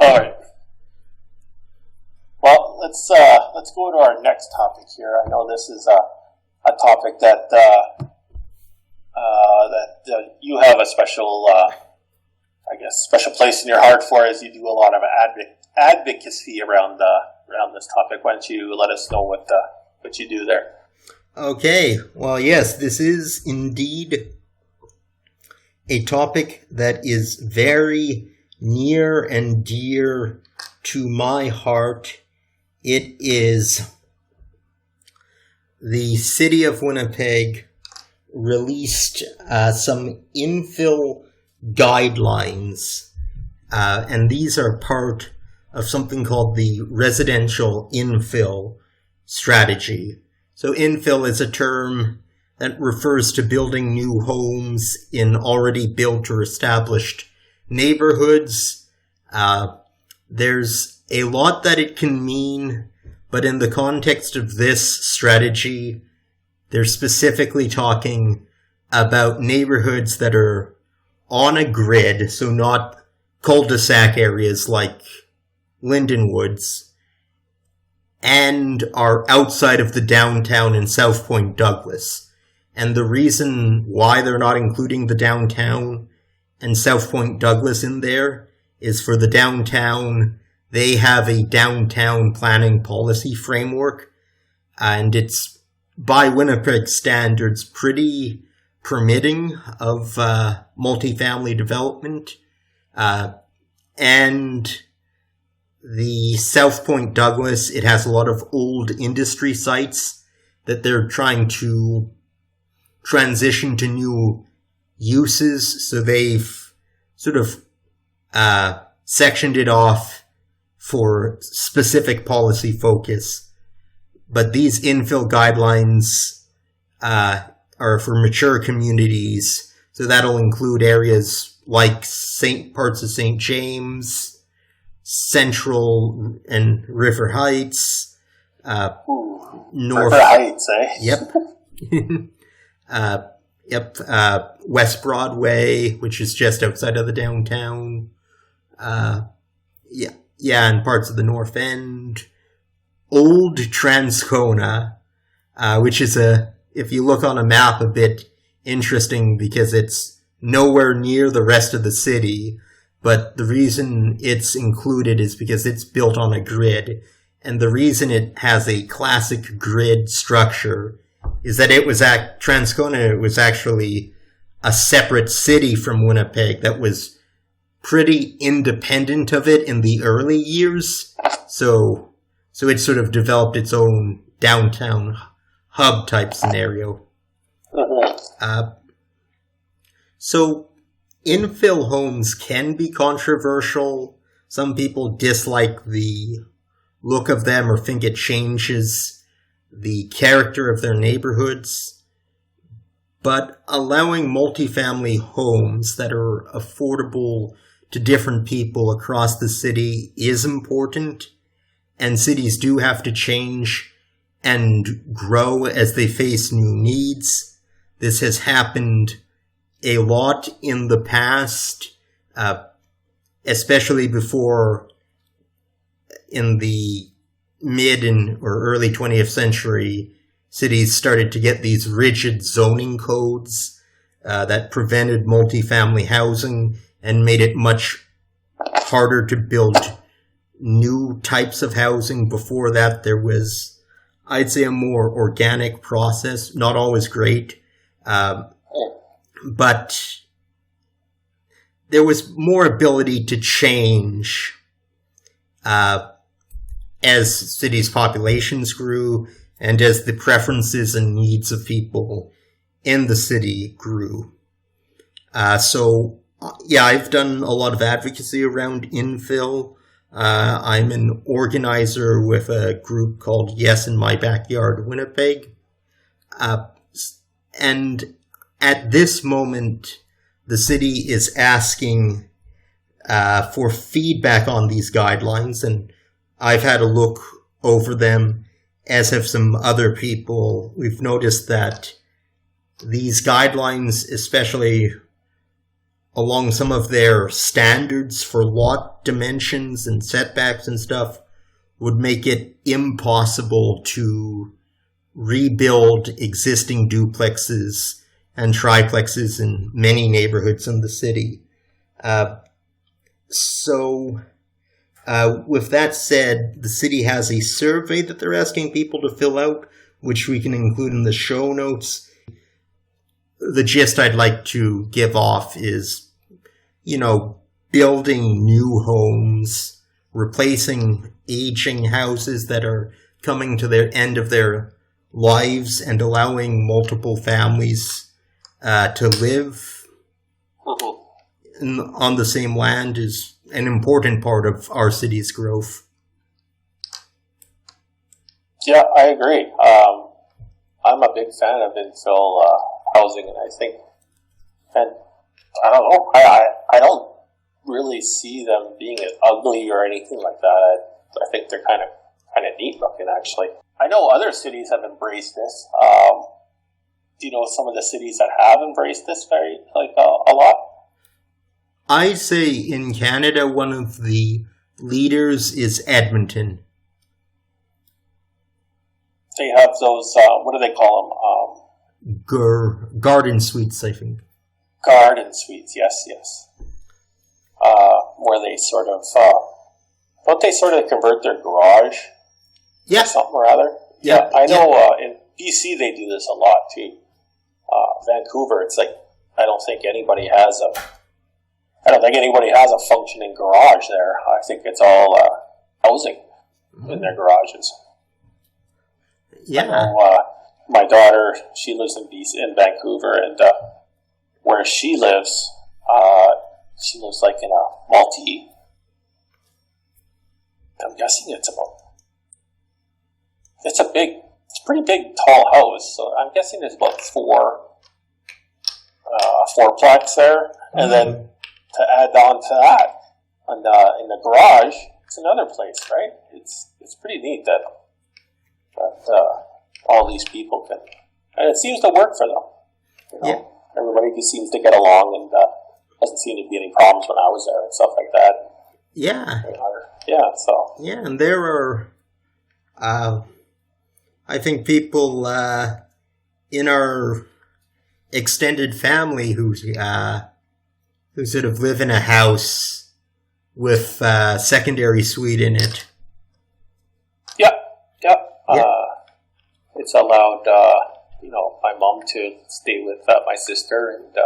All right. Well, let's go to our next topic here. I know this is a topic that you have a special, special place in your heart for, as you do a lot of advocacy around this topic. Why don't you let us know what you do there? Okay. Well, yes, this is indeed a topic that is very near and dear to my heart. It is the city of Winnipeg released some infill guidelines, and these are part of something called the residential infill strategy. So infill is a term that refers to building new homes in already built or established neighborhoods. There's a lot that it can mean, but in the context of this strategy, they're specifically talking about neighborhoods that are on a grid, so not cul-de-sac areas like Lindenwoods, and are outside of the downtown in South Point, Douglas. And the reason why they're not including the downtown and South Point, Douglas in there is for the downtown, they have a downtown planning policy framework, and it's, by Winnipeg standards, pretty permitting of multifamily development. And the South Point Douglas, it has a lot of old industry sites that they're trying to transition to new uses, so they've sort of sectioned it off for specific policy focus. But these infill guidelines are for mature communities, so that'll include areas like parts of St. James, Central and River Heights. North River Heights, eh? Yep. West Broadway, which is just outside of the downtown. And parts of the North End. Old Transcona, which is if you look on a map, a bit interesting because it's nowhere near the rest of the city. But the reason it's included is because it's built on a grid. And the reason it has a classic grid structure is that Transcona was actually a separate city from Winnipeg that was pretty independent of it in the early years. So it sort of developed its own downtown hub type scenario. So infill homes can be controversial. Some people dislike the look of them or think it changes the character of their neighborhoods. But allowing multifamily homes that are affordable to different people across the city is important, and cities do have to change and grow as they face new needs. This has happened a lot in the past, especially before in the mid or early 20th century, cities started to get these rigid zoning codes that prevented multifamily housing and made it much harder to build new types of housing. Before that, there was, I'd say, a more organic process, not always great, but there was more ability to change as cities' populations grew and as the preferences and needs of people in the city grew. I've done a lot of advocacy around infill. I'm an organizer with a group called Yes in My Backyard Winnipeg. And at this moment, the city is asking for feedback on these guidelines, and I've had a look over them, as have some other people. We've noticed that these guidelines, especially along some of their standards for lot dimensions and setbacks and stuff would make it impossible to rebuild existing duplexes and triplexes in many neighborhoods in the city. So with that said, the city has a survey that they're asking people to fill out, which we can include in the show notes. The gist I'd like to give off is, building new homes, replacing aging houses that are coming to their end of their lives, and allowing multiple families to live on the same land is an important part of our city's growth. Yeah, I agree. I'm a big fan of infill housing, and I think, and I don't know, I don't really see them being ugly or anything like that. I think they're kind of neat looking, actually. I know other cities have embraced this. Do you know some of the cities that have embraced this a lot? I'd say in Canada, one of the leaders is Edmonton. They have those, what do they call them? Garden suites, I think. Garden suites, yes. Where they sort of, don't they sort of convert their garage? Yeah. Or something or other? Yeah, I know in BC they do this a lot too. Vancouver, it's like, I don't think anybody has a functioning garage there. I think it's all housing in their garages. Yeah. I know, my daughter, she lives in Vancouver, and where she lives like in a I'm guessing it's a pretty big, tall house. So I'm guessing there's about fourplex there, and then to add on to that, and in the garage, it's another place, right? It's pretty neat that all these people can, and it seems to work for them. Yeah. Everybody just seems to get along, and doesn't seem to be any problems when I was there and stuff like that. Yeah. Yeah. So. Yeah, and there are, I think, people in our extended family who sort of live in a house with a secondary suite in it. Yeah. It's allowed, my mom to stay with my sister, and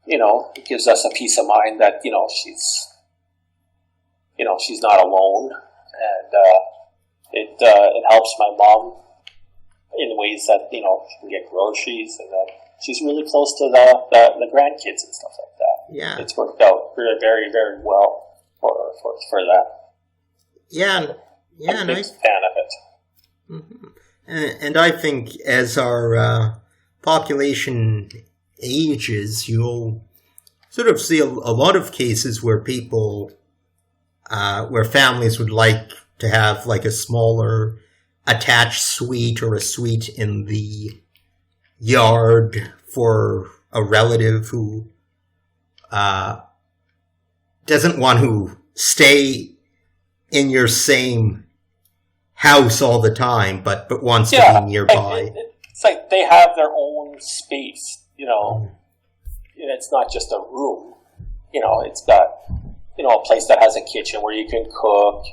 it gives us a peace of mind that she's not alone, and it helps my mom in ways that she can get groceries, and that she's really close to the grandkids and stuff like that. Yeah, it's worked out very, very, very well for that. Yeah, I'm a big fan of it. Mm-hmm. And I think as our population ages, you'll sort of see a lot of cases where people, where families would like to have like a smaller attached suite or a suite in the yard for a relative who doesn't want to stay in your same house all the time, but wants to be nearby. It's like they have their own space, and it's not just a room. It's got, a place that has a kitchen where you can cook,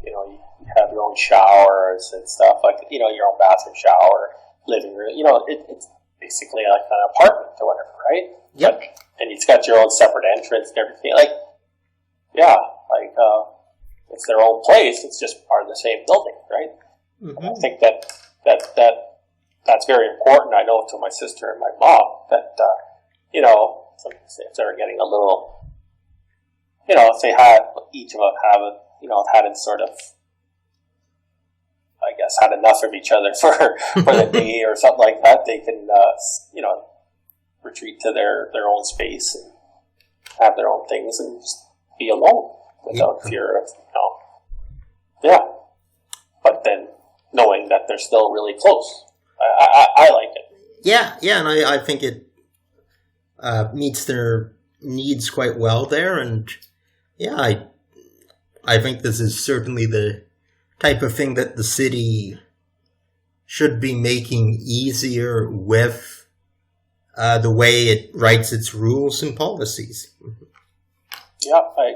you have your own showers and stuff, like, your own bathroom, shower, living room, it's basically like an apartment or whatever, right? Yep. And it's got your own separate entrance and everything. It's their own place. It's just part of the same building, right? Mm-hmm. I think that's very important. I know to my sister and my mom that if they're getting a little, if they had each of us hadn't sort of, I guess, had enough of each other for the day or something like that, they can retreat to their own space and have their own things and just be alone without fear of, but then knowing that they're still really close. I like it. Yeah, and I think it meets their needs quite well there, and yeah, I think this is certainly the type of thing that the city should be making easier with the way it writes its rules and policies. Yeah, I